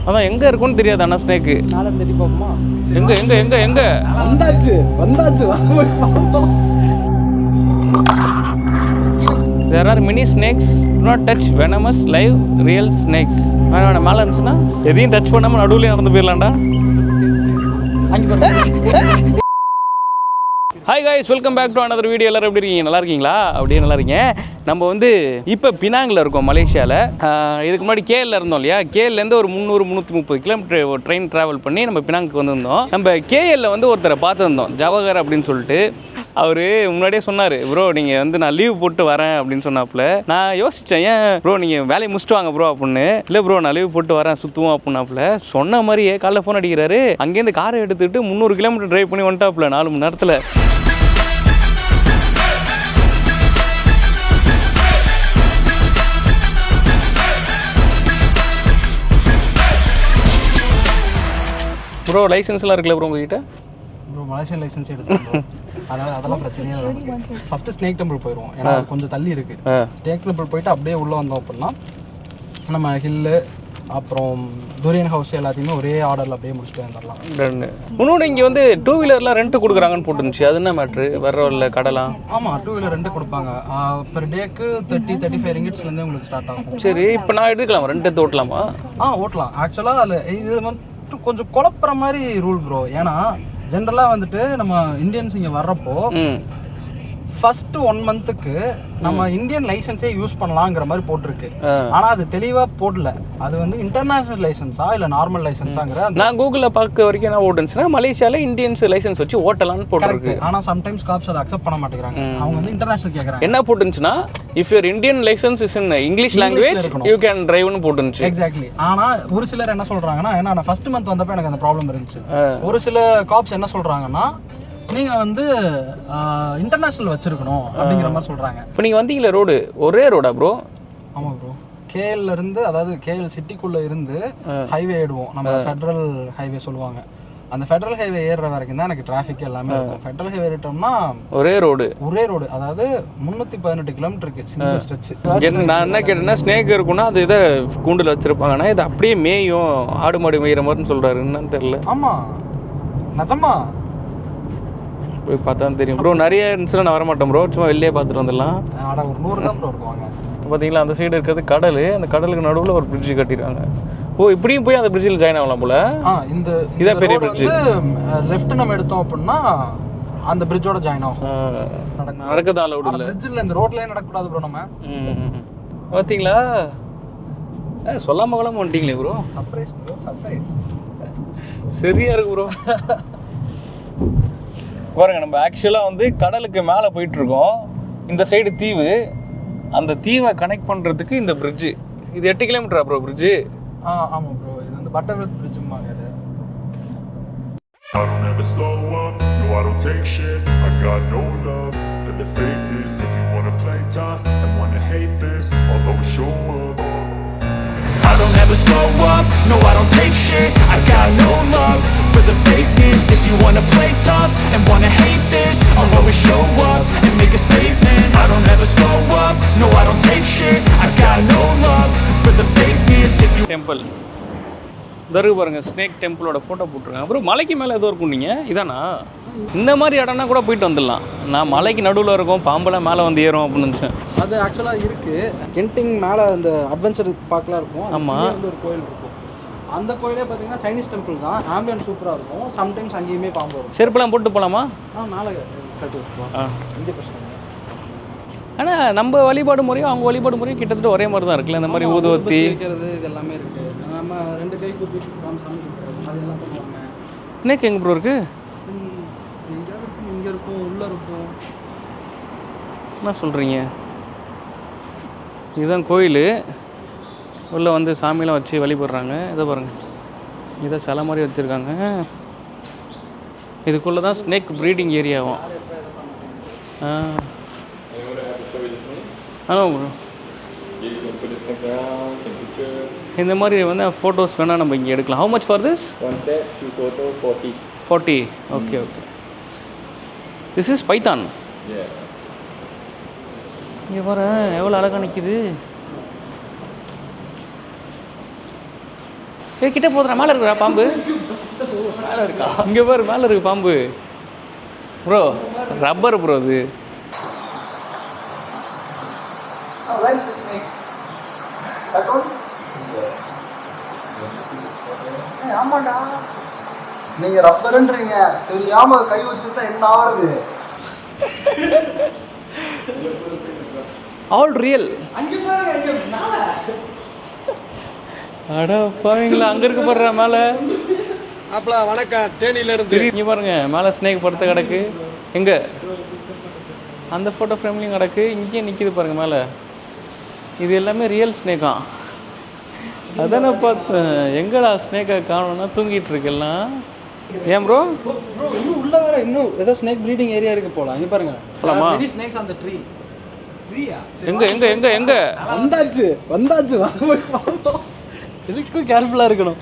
அதான் எங்கே இருக்குன்னு தெரியாது ஆனால் ஸ்னேக்கு. நாலாம் தேதி பார்ப்போமா? எங்கே எங்கே எங்கே எங்கே வந்தாச்சு வந்தாச்சு. There are many snakes. Do not touch venomous live real snakes. வேணாம் மேலே இருந்துச்சுன்னா எதையும் டச் பண்ணாமல் நடுவில் நடந்து போயிடலாம்டா. Hi guys, welcome back to another video. எல்லோரும் எப்படி இருக்கீங்க? நல்லா இருக்கீங்களா? அப்படியே நல்லா இருக்கீங்க. நம்ம வந்து இப்போ பினாங்கில் இருக்கோம், மலேசியாவில். இதுக்கு முன்னாடி கேஎல்ல இருந்தோம் இல்லையா? கேஎல்லேருந்து ஒரு 300-330 கிலோமீட்டர் ட்ரெயின் ட்ராவல் பண்ணி நம்ம பினாங்குக்கு வந்திருந்தோம். நம்ம கேஎல்ல வந்து ஒருத்தரை பார்த்துருந்தோம், ஜவஹர் அப்படின்னு சொல்லிட்டு. அவர் முன்னாடியே சொன்னார், ப்ரோ நீங்கள் வந்து நான் லீவ் போட்டு வரேன் அப்படின்னு சொன்னாப்புல. நான் யோசித்தேன், ஏன் ப்ரோ நீங்கள் வேலையை முடிச்சுட்டு வாங்க ப்ரோ அப்படின்னு. இல்லை ப்ரோ நான் லீவ் போட்டு வரேன் சுற்றுவோம் அப்படின்னாப்புல. சொன்ன மாதிரியே காலைல ஃபோன் அடிக்கிறாரு. அங்கேருந்து காரை எடுத்துகிட்டு 300 கிலோமீட்டர் ட்ரைவ் பண்ணி வந்துட்டாப்புல 4 மணி நேரத்தில். ப்ரோ லைசன்ஸ்லாம் இருக்குல்ல ப்ரோ உங்ககிட்ட? ப்ரோ மலேசியன் லைசன்ஸ் எடுத்துருக்கோம், அதெல்லாம் பிரச்சனையே இல்லை. ஃபஸ்ட்டு ஸ்னேக் டெம்பிள் போயிடுவோம், ஏன்னா கொஞ்சம் தள்ளி இருக்குது. ஸ்னேக் டெம்பிள் போயிட்டு அப்படியே உள்ளே வந்தோம் அப்படின்னா நம்ம ஹில்லு அப்புறம் துரியன் ஹவுஸ் எல்லாத்தையுமே ஒரே ஆர்டரில் அப்படியே முடிச்சுட்டு வந்துடலாம். முன்னோட இங்கே வந்து 2 வீலர்லாம் ரெண்ட்டு கொடுக்குறாங்கன்னு போட்டுருந்துச்சு, அது என்ன மேட்ரு? வர வரல கடலாம்? ஆமாம், 2 வீலர் ரெண்ட்டு கொடுப்பாங்க. பெர் டேக்கு 30-35 ரிங்கிட்ஸ்லேருந்து உங்களுக்கு ஸ்டார்ட் ஆகும். சரி, இப்போ நான் எடுத்துக்கலாம், ரெண்ட் எடுத்து ஓட்டலாமா? ஓட்டலாம். ஆக்சுவலாக அதில் இது வந்து கொஞ்சம் குழப்புற மாதிரி ரூல் ப்ரோ. ஏன்னா ஜென்ரலாக வந்துட்டு நம்ம இந்தியன்ஸ் இங்கே வர்றப்போ ஃபர்ஸ்ட் 1 மந்த்துக்கு நம்ம இந்தியன் லைசன்ஸே யூஸ் பண்ணலாங்கிற மாதிரி போட்டிருக்கு. ஆனால் அது தெளிவாக போடல, அது வந்து இன்டர்நேஷனல் லைசன்ஸா இல்லை நார்மல் லைசன்ஸாங்கிற. நான் கூகுளில் பார்க்க வரைக்கும் என்ன ஓட்டுச்சுன்னா மலேசியாவில் இந்தியன்ஸ் லைசன்ஸ் வச்சு ஓட்டலான்னு போட்டுருக்கு. ஆனால் சம்டைம்ஸ் காப்ஸ் அதை அக்செப்ட் பண்ண மாட்டேங்கிறாங்க. அவங்க வந்து இன்டர்நேஷனல் கேட்குறாங்க. என்ன போட்டுருந்துச்சுன்னா, if your Indian licence is in English language you can டிரைவ்னு போட்டுருந்துச்சு. எக்ஸாக்ட்லி. ஆனால் ஒரு சிலர் என்ன சொல்கிறாங்கன்னா, ஏன்னா நான் ஃபர்ஸ்ட் மந்த் வந்தப்போ எனக்கு அந்த ப்ராப்ளம் இருந்துச்சு. ஒரு சில காப்ஸ் என்ன சொல்கிறாங்கன்னா, நீங்கள் வந்து இன்டர்நேஷ்னல் வச்சுருக்கணும் அப்படிங்கிற மாதிரி சொல்கிறாங்க. இப்போ நீங்கள் வந்தீங்களே ரோடு ஒரே ரோடா ப்ரோ? ஆமாம் ப்ரோ, கேஎல்ல இருந்து, அதாவது கேஎல் சிட்டிக்குள்ளே இருந்து ஹைவே ஏடுவோம், நம்ம ஃபெட்ரல் ஹைவே சொல்லுவாங்க. அந்த ஃபெட்ரல் ஹைவே ஏறுற வரைக்கும் தான் எனக்கு டிராஃபிக் எல்லாமே இருக்கும். ஃபெட்ரல் ஹைவே ஏறிட்டோம்னா ஒரே ரோடு, அதாவது 318 கிலோமீட்டருக்கு சிங்கிள் ஸ்ட்ரெச். நான் என்ன கேட்டேன்னா, ஸ்னேக் இருக்குன்னா அது இதை கூண்டில் வச்சுருப்பாங்கன்னா இது அப்படியே மேயும், ஆடு மாடு மேயிற மாதிரின்னு சொல்கிறாரு. என்னன்னு தெரியல. ஆமாம் நிஜமா போய் பார்த்தா தான் தெரியும் ப்ரோ. நிறைய இருந்துச்சுன்னா நான் வரமாட்டேன் ப்ரோ, சும்மா வெளியே பார்த்துட்டு வந்துடலாம். ஆனால் ஒரு 100 தான் ப்ரோ இருக்குவாங்க. பார்த்தீங்களா, அந்த சைடு இருக்கிறது கடல், அந்த கடலுக்கு நடுவில் ஒரு பிரிட்ஜ் கட்டிடுறாங்க. ஓ, இப்படியும் போய் அந்த பிரிட்ஜில் ஜாயின் ஆகலாம் போல. இந்த இதான் பெரிய பிரிட்ஜ். லெஃப்ட் நம்ம எடுத்தோம் அப்படின்னா அந்த பிரிட்ஜோட ஜாயின் ஆகும். நடக்குதா விடல, பிரிட்ஜில் இந்த ரோட்லேயே நடக்கக்கூடாது ப்ரோ. நம்ம பார்த்தீங்களா, சொல்லாம கொள்ளாம வந்துட்டீங்களே ப்ரோ. Surprise bro, surprise. சரியா இருக்கு ப்ரோ. பாருங்க, நம்ம ஆக்சுவலாக வந்து கடலுக்கு மேலே போயிட்டுருக்கோம். இந்த சைடு தீவு, அந்த தீவை கனெக்ட் பண்ணுறதுக்கு இந்த பிரிட்ஜு. இது 8 கிலோமீட்டரா ப்ரோ பிரிட்ஜு? ஆமாம் ப்ரோ, இது வந்து பட்டர்வர்த் பிரிட்ஜும்பாங்க. இது I don't ever slow up, no I don't take shit. I got no love for the fakeness. If you wanna play tough and wanna hate this, I'll always show up. I don't ever slow up, no I don't take shit. I got no love for the fakeness. If you wanna play tough and wanna hate this, I'll always show up and make a statement. I don't ever slow up, no I don't take shit. I got no love for the fakeness. If you temple தருக்கு பாருங்க, snake டெம்பிளோட photo போட்டுருங்க. அப்புறம் மலைக்கு மேலே ஏதோ இருக்கும். நீங்கள் இதானா? இந்த மாதிரி இடம்னா கூட போயிட்டு வந்துடலாம். நான் மலைக்கு நடுவில் இருக்கும், பாம்பெல்லாம் மேலே வந்து ஏறும் அப்படின்னு நினச்சேன். அது ஆக்சுவலாக இருக்குது. கென்டிங் மேலே அந்த அட்வென்ச்சர் பார்க்லாம் இருக்கும். ஆமாம், வந்து ஒரு கோயில் இருக்கும். அந்த கோயிலே பார்த்தீங்கன்னா சைனீஸ் டெம்பிள் தான். ஆம்பியன்ஸ் சூப்பராக இருக்கும். சம்டைம்ஸ் அங்கேயுமே பாம்பு வரும். செருப்பெல்லாம் போட்டு போகலாமா? மேலே கட்டி வச்சுருவோம், இங்கே பிரச்சனை. ஆனால் நம்ம வழிபாடு முறையும் அவங்க வழிபாடு முறையும் கிட்டத்தட்ட ஒரே மாதிரி தான் இருக்குல்ல. இந்த மாதிரி ஊதுவத்தி வைக்கிறது இது எல்லாமே இருக்குது. நம்ம 2 கை கூப்பி சாமி கொடுக்குறது அதெல்லாம் பண்ணுவாங்க. இன்னைக்கு எங்கே ப்ரோ இருக்குது? எங்கேயாவது இருக்கும், இங்கே இருக்கும், உள்ளே இருக்கும். என்ன சொல்கிறீங்க? இதுதான் கோயில். உள்ளே வந்து சாமியெலாம் வச்சு வழிபடுறாங்க. இதை பாருங்கள், இதை சிலை மாதிரி வச்சுருக்காங்க. இதுக்குள்ளே தான் ஸ்னேக் ப்ரீடிங் ஏரியாவும். ஆமாம் ப்ரோ. இந்த மாதிரி வந்து ஃபோட்டோஸ் வேணால் நம்ம இங்கே எடுக்கலாம். How much for this? 1 set 2 photo 40. Okay. This is Python. இங்கே பாரு எவ்வளோ அழகாக நிற்கிது. கிட்ட போதுறா, மேலே இருக்குறா பாம்பு. மேலே இருக்கா? இங்கே பாரு, மேலே இருக்கு பாம்பு ப்ரோ. ரப்பர் ப்ரோ அது. ஆமாண்டா, நீங்க ரப்பருன்றீங்க, தெரியாம கை வச்சுட்டா என்ன ஆகுறது? All real. அங்க பாருங்க, இங்க மேல. அட பாவீங்களா, அங்கே இருக்க போடுற மேலே. அப்பல வணக்கம், தேனியில இருந்து. இங்கே பாருங்க, மேலே ஸ்னேக் படுத்து கிடக்கு. எங்கே அந்த ஃபோட்டோ ஃப்ரேம்லேயும் கிடக்கு, இங்கேயும் நிற்கிது பாருங்கள் மேலே. இது எல்லாமே ரியல் ஸ்னேக்கா. அதான் நான் பார்த்தேன், எங்கடா ஸ்னேக்கை காணோன்னா தூங்கிட்டு இருக்கெல்லாம். ஏன் ப்ரோ? ப்ரோ இன்னும் உள்ள வேற இன்னும் ஏதோ ஸ்னேக் ப்ளீடிங் ஏரியா இருக்கு போல. அங்க பாருங்க, போலாமா? Ready snakes on the tree. ட்ரீயா? எங்க எங்க எங்க எங்க வந்தாச்சு வந்தாச்சு. எதுக்கும் கேர்ஃபுல்லா இருக்கணும்.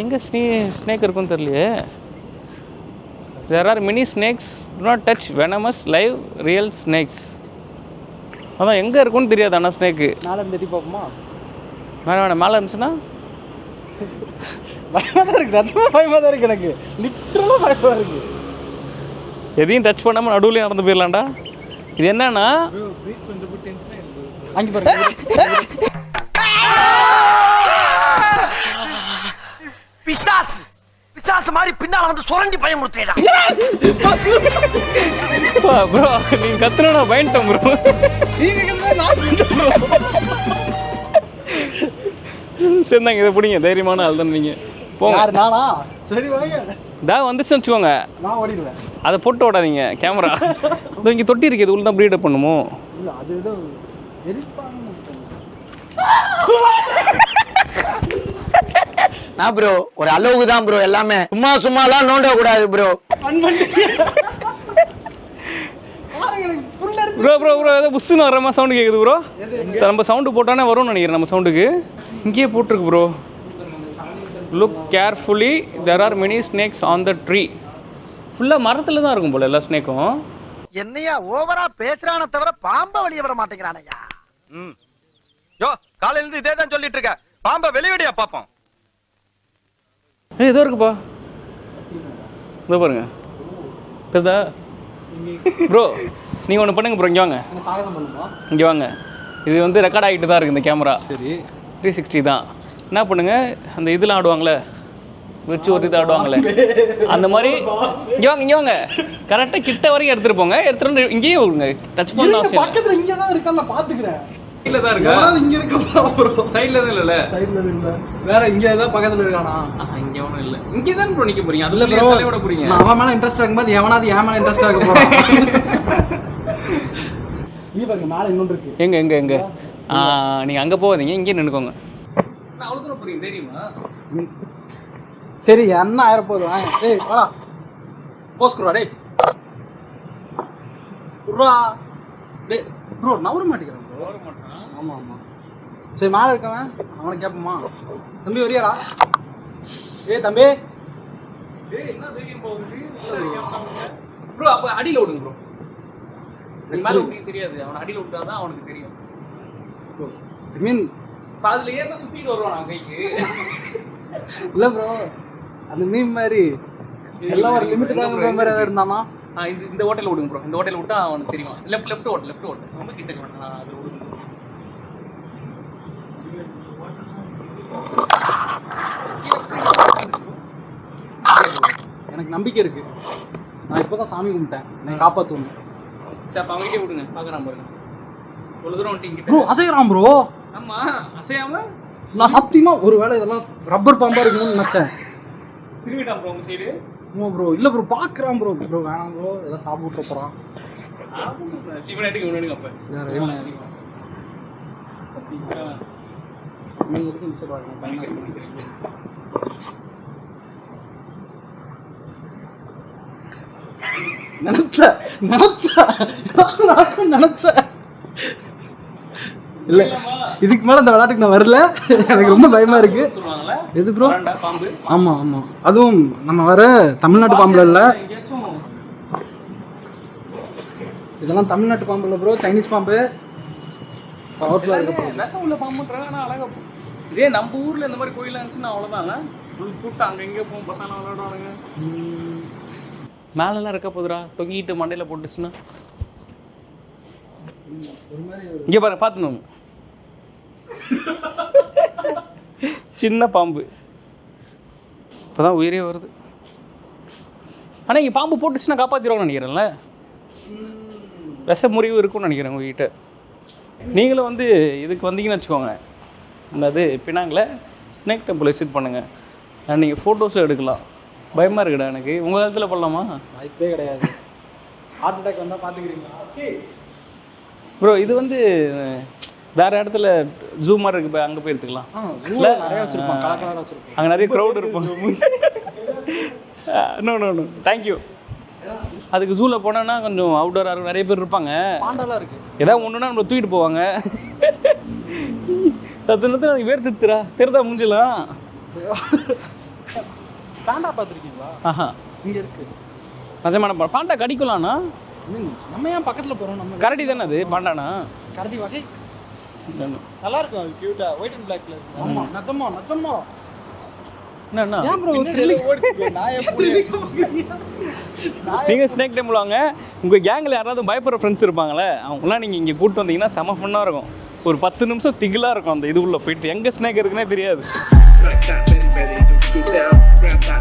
எங்கே ஸ்னேக் இருக்குன்னு தெரியலையே. There are many snakes, do not touch venomous live real snakes. அதான் எங்கே இருக்குன்னு தெரியாது. ஆனால் ஸ்னேக்கு மேலே இருந்து எட்டி பார்ப்போமா? வேணாம், மேலே இருந்துச்சுன்னா பயமாக தான் இருக்கு, நிஜமாக பயமாக தான் இருக்கு எனக்கு. லிட்டரலாக பயமாக இருக்கு. எதையும் டச் பண்ணாமல் நடுவுலேயே நடந்து போயிடலாம்டா. இது என்னன்னா அங்கே பாருங்க. பிசாசு மாதிரி பின்னால வந்து சுரண்டி பயமுறுத்தேடா. ப்ரோ நீங்க கத்துனா பயன்ட்டேன் ப்ரோ. சரிந்தாங்க, இதை பிடிங்க. தைரியமான ஆள் தானே நீங்கள். போங்க. யார், நானா? சரி வாங்க. வந்துச்சுன்னு வச்சுக்கோங்க, நான் ஓடிடுவேன். அதை போட்டு ஓடாதீங்க கேமரா. இதோ இங்கே தொட்டி இருக்குது, இது உள்ள தான் ப்ரீடப் பண்ணுமோ? இல்லை, அது ஏதோ எரிப்பாங்க. நான் ப்ரோ ஒரு அளவுக்கு தான் ப்ரோ, எல்லாமே சும்மா சும்மாலாம் நோண்ட கூடாது ப்ரோ. ப்ரோ ப்ரோ ப்ரோ ஏதோ புஷ்ஷுன்னு வர மாதிரி சவுண்டு கேட்குது ப்ரோ. சார் நம்ம சவுண்டு போட்டானே வரும்னு நினைக்கிறேன். நம்ம சவுண்டுக்கு இங்கேயே போட்டிருக்கு bro. Look carefully, there are many snakes on the tree. ஃபுல்லாக மரத்தில் தான் இருக்கும் போல் எல்லா ஸ்னேக்கும். என்னையா ஓவரா பேசுறானே தவிர பாம்ப வெளிய விட மாட்டேங்கிறானையா. யோ காலையில இருந்து இதே தான் சொல்லிட்டு இருக்க, பாம்ப வெளியடியா பாப்போம். ஏதோ இருக்குப்பா, இதோ பாருங்க தெரியுதா ப்ரோ. நீங்கள் ஒன்று பண்ணுங்க ப்ரோ, இங்கே வாங்க. சாகசம் பண்ணுமா? இங்கே வாங்க. இது வந்து ரெக்கார்ட் ஆகிட்டு தான் இருக்குது இந்த கேமரா. சரி, 360 தான். என்ன பண்ணுங்க, அந்த இதெல்லாம் ஆடுவாங்களே, வச்சு ஒரு இது ஆடுவாங்களே, அந்த மாதிரி இங்கே வாங்க. இங்கே வாங்க, கரெக்டாக கிட்ட வரைக்கும் எடுத்துகிட்டு போங்க. எடுத்துகிட்டு இங்கேயே விடுங்க, டச் பண்ண அவசியம். பக்கத்துல இங்கே தான் இருக்கா, நான் பார்த்துக்கிறேன். இல்லை தான் இருக்கா? இங்கே இருக்க ப்ரோ. சைடில் தான் இல்லைல்ல? சைடில் இல்லை, வேற இங்கே ஏதாவது பக்கத்தில் இருக்கானா? இங்கே ஒன்றும் இல்லை. இங்கே தான் ப்ரோ நிற்க போறீங்க. இல்லை ப்ரோ, விட போறீங்க. நான் அவன் மேலே இன்ட்ரெஸ்ட் இருக்கும்போது எவனாவது என் மேலே இன்ட்ரெஸ்ட் ஆக போகிறான். நீ பாருங்க, மேலே இன்னொன்று இருக்கு. எங்க எங்க எங்க நீங்கள் அங்கே போகாதீங்க, இங்கே நின்றுக்கோங்க. அவ்வளோ தூரம் போறீங்க தெரியுமா? சரி, என்ன ஆயிரப்போகுது, வாங்க. டேய் வாடா, போஸ் குடுறா. டேய் குடுறா. டேய் ப்ரோ, நவர மாட்டேங்கிறான் ப்ரோ. ஆமாம் ஆமாம். சரி, மேலே இருக்கவன் அவனை கேட்போமா? தம்பி வரியாடா? ஏய் தம்பி. என்ன தைரியம் போகுது ப்ரோ? அப்போ அடியில் விடுங்க ப்ரோ. மேலே உங்களுக்கு தெரியாது, அவனை அடியில் விட்டா தான் அவனுக்கு தெரியும். மீன் அதில் ஏதோ சுற்றிட்டு வருவான் நான் கைக்கு. இல்லை ப்ரோ, அந்த மீன் மாதிரி எல்லாம் ஒரு லிமிட் தான் ப்ரோ. மாதிரி ஏதாவது இருந்தானா? இந்த ஹோட்டலில் விடுங்க ப்ரோ. இந்த ஹோட்டலில் விட்டா அவனுக்கு தெரியும். லெஃப்ட் ஓட்டு ரொம்ப கிட்ட வேண்டாம், அது விடுங்க. எனக்கு நம்பிக்கை இருக்கு. நான் இப்போ தான் சாமி கும்பிட்டேன், நான் காப்பாற்றுவேன். சரி, அப்போ அவங்ககிட்டே விடுங்க, பார்க்குறான் பாருங்க. இவ்வளோ தூரம் வந்துட்டு ப்ரோ அசைகிறான் ப்ரோ. ஆமாம், அசையாமல் நான் சத்தியமா ஒரு வேளை இதெல்லாம் ரப்பர் பாம்பா இருக்கும்னு நினைச்சேன். திரும்பிட்டான் ப்ரோ உங்க சைடு. ஆமாம் ப்ரோ, இல்லை ப்ரோ, பார்க்குறான் ப்ரோ. ப்ரோ வேணாம் ப்ரோ, ஏதாவது சாப்பிட்டு போகிறான். சிவனாட்டுக்கு ஒன்று அப்போ நீங்கள் இருக்கு மிஸ் பாருங்க. நினைச்சேன் இல்ல, இதுக்கு மேல இந்த விளையாட்டுக்கு நான் வரல. எனக்கு ரொம்ப பயமா இருக்கு. எது ப்ரோ? ஆமா ஆமா, அதுவும் நம்ம வர தமிழ்நாட்டு பாம்புல இல்ல. இதெல்லாம் தமிழ்நாட்டு பாம்பு இல்ல ப்ரோ, சைனீஸ் பாம்பு. பவர்ஃபுல்லா இருக்கு. விஷம் உள்ள பாம்புன்றாங்க, ஆனா அழகா இதே நம்ம ஊரில் இந்த மாதிரி கோயிலாக இருந்துச்சுன்னா அவ்வளோதாங்க. கூப்பிட்டு அங்கே எங்கே போகும் பசங்க விளையாடுவானுங்க. மேலெல்லாம் இருக்க போதுரா தொங்கிட்டு மண்டையில் போட்டுச்சுன்னா. இங்கே பாருங்க பார்த்துணும். சின்ன பாம்பு இப்போதான் உயிரே வருது. ஆனால் இங்கே பாம்பு போட்டுச்சுன்னா காப்பாற்றிடுவாங்கன்னு நினைக்கிறேன்ல. விஷ முறிவு இருக்கும்னு நினைக்கிறேன் உங்ககிட்ட. நீங்களும் வந்து இதுக்கு வந்தீங்கன்னு வச்சுக்கோங்க, அது பினாங்கில் ஸ்னேக் டெம்பிள் விசிட் பண்ணுங்கள். நீங்கள் ஃபோட்டோஸும் எடுக்கலாம். பயமாக இருக்குடா எனக்கு. உங்கள் காலத்தில் பண்ணலாமா? வாய்ப்பே கிடையாது. ஹார்ட் அட்டாக் வந்தால் பார்த்துக்கிறீங்களா? ப்ரோ இது வந்து வேறு இடத்துல ஜூ மாதிரி இருக்குது, அங்கே போய் எடுத்துக்கலாம். நிறைய வச்சுருப்பாங்க, கலர் கலராக வச்சுருப்பாங்க. அங்கே நிறைய க்ரௌட் இருப்பாங்க. No no no thank you. அதுக்கு ஜூவில் போனோன்னா கொஞ்சம் அவுட்டோராக இருக்கும், நிறைய பேர் இருப்பாங்க. பாண்டாலாம் இருக்குது. ஏதாவது ஒன்றுனா நம்மளை தூக்கிட்டு போவாங்க. அது நேரத்தில் எனக்கு வேர்த்துச்சுரா தெரிதா மூஞ்சிலாம். பாண்டா பார்த்துருக்கீங்களா? ஆஹா இங்கே இருக்குது. நிஜமான பாண்டா கடிக்கலாம்ண்ணா. நம்ம ஏன் பக்கத்தில் போகிறோம்? நம்ம கரடி தானே அது பாண்டானா? கரடி வகை நல்லா இருக்கும். அது க்யூட்டாக ஒயிட் அண்ட் பிளாக்ல இருக்கும். ஆமாம் நிஜமா நிஜமா. என்னண்ணா ஏன் ப்ரோ நீங்கள் ஸ்னேக் டெம்பிள் வாங்க. உங்கள் கேங்கில் யாராவது பயப்படுற ஃப்ரெண்ட்ஸ் இருப்பாங்களே, அவங்களாம் நீங்கள் இங்கே கூப்பிட்டு வந்தீங்கன்னா செம ஃபன்னாக இருக்கும். ஒரு 10 நிமிஷம் திகிலாக இருக்கும் அந்த இது உள்ள போயிட்டு. எங்கே ஸ்னேக் இருக்குன்னே தெரியாது. Smack that belly belly, go down, grab that